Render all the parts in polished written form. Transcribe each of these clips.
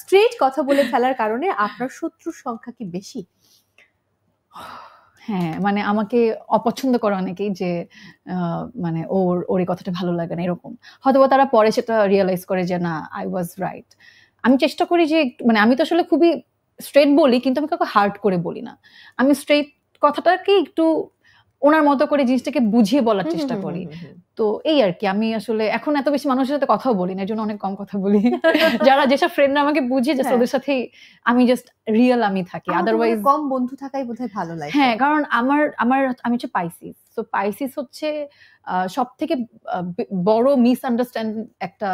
Straight কথা বলে ফেলার কারণে আপনার শত্রুর সংখ্যা কি বেশি? হ্যাঁ, মানে আমাকে অপছন্দ করে অনেকেই যে মানে ওর এই কথাটা ভালো লাগে না এরকম। হয়তোবা তারা পরে সেটা রিয়ালাইজ করে যে না, আই ওয়াজ রাইট। আমি চেষ্টা করি যে মানে আমি তো আসলে খুবই স্ট্রেট বলি, কিন্তু আমি কাউকে হার্ট করে বলি না। আমি স্ট্রেট কথাটাকে একটু ওনার মতো করে জিনিসটাকে বুঝিয়ে বলার চেষ্টা করি। তো এই আর কি, আমি আসলে এখন এত বেশি মানুষের সাথে কথাও বলি না, এর জন্য অনেক কম কথা বলি। যারা যেসব ফ্রেন্ডরা আমাকে বুঝে জাস্ট ওদের সাথেই আমি জাস্ট রিয়েল আমি থাকি। আদারওয়াইজ কম বন্ধু থাকাই বোধহয় ভালো লাগে। হ্যাঁ, কারণ আমি হচ্ছে পাইসিস। তো পাইসিস হচ্ছে সবথেকে বড় মিসআন্ডারস্ট্যান্ড একটা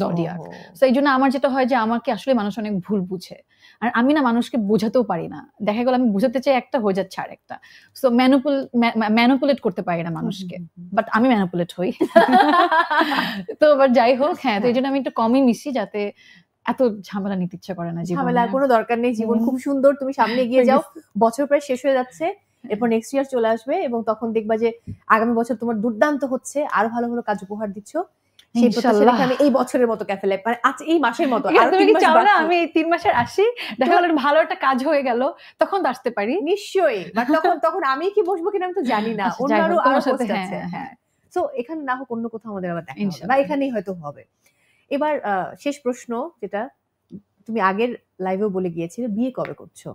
জডিয়াক। সো এই জন্য আমার যেটা হয় যে আমাকে আসলে মানুষ অনেক ভুল বুঝে, আর আমি না মানুষকে বোঝাতেও পারি না। দেখা গেল আমি বোঝাতে চাই একটা, হয়ে যাচ্ছে আর একটা। সো ম্যানুপুলেট করতে পারি না মানুষকে, বাট আমি ম্যানুপুলেট হই। তো বাট যাই হোক, হ্যাঁ, তো এই জন্য আমি একটু কমই মিশি, যাতে এত ঝামেলা নিতে ইচ্ছা করে না। ঝামেলার কোনো দরকার নেই, জীবন খুব সুন্দর, তুমি সামনে এগিয়ে যাও। বছর প্রায় শেষ হয়ে যাচ্ছে, এরপর নেক্সট ইয়ার চলে আসবে এবং তখন দেখবা যে আগামী বছর তোমার দুর্দান্ত হচ্ছে, আরো ভালো ভালো কাজ উপহার দিচ্ছ। সেই প্রত্যাশা আমি এই বছরের মতো ক্যাফে লাইফ, মানে আজ এই মাসের মতো আর তুমি কি চাও না আমি এই 3 মাসের আসি, দেখা গেল ভালো একটা কাজ হয়ে গেল, তখন তো আসতে পারি? নিশ্চয়ই, বাট তখন আমি কি বসবো কিনা আমি তো জানি না, অন্যরও আরো পোস্ট আছে। হ্যাঁ, সো এখানে না হোক অন্য কোথাও আমাদের আবার দেখা হবে, বা এখানেই হয়তো হবে। এবার শেষ প্রশ্ন, যেটা তুমি আগের লাইভেও বলে গিয়েছিলে, বিয়ে কবে করছো?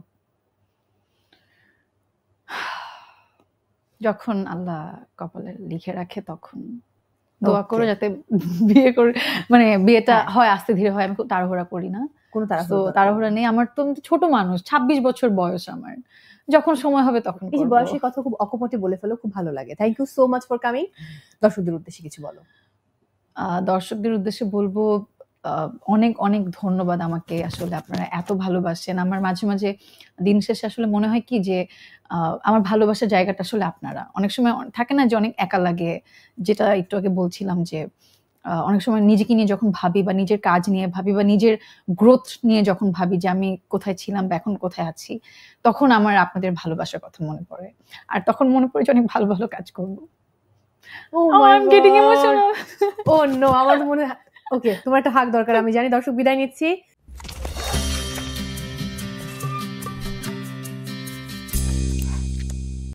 যখন আল্লাহ কপালে লিখে রাখে তখন। দোয়া করো যাতে বিয়ে করে, মানে বিয়েটা হয় আস্তে ধীরে হয়, আমি খুব তাড়াহুড়া করি না। কোনো তাড়াহুড়া নেই আমার। তো ছোট মানুষ, 26 বছর বয়স আমার, যখন সময় হবে তখন। এই যে বয়সের কথা খুব অকপটে বলে ফেলো, খুব ভালো লাগে। Thank you so much for coming. দর্শকদের উদ্দেশ্যে কিছু বলো। দর্শকদের উদ্দেশ্যে বলবো অনেক অনেক ধন্যবাদ। আমাকে আসলে আপনারা এত ভালোবাসেন। আমার মাঝে মাঝে দিন শেষে আসলে মনে হয় কি যে আমার ভালোবাসার জায়গাটা আসলে আপনারা। অনেক সময় থাকে না যে অনেক একা লাগে, যেটা একটু আগে বলছিলাম যে অনেক সময় নিজেকে নিয়ে যখন ভাবি, বা নিজের কাজ নিয়ে ভাবি, বা নিজের গ্রোথ নিয়ে যখন ভাবি যে আমি কোথায় ছিলাম বা এখন কোথায় আছি, তখন আমার আপনাদের ভালোবাসার কথা মনে পড়ে। আর তখন মনে পড়ে যে অনেক ভালো ভালো কাজ করবো। আমার মনে হয় ওকে, তোমার একটা হাগ দরকার, আমি জানি। দর্শক, বিদায় নিচ্ছি।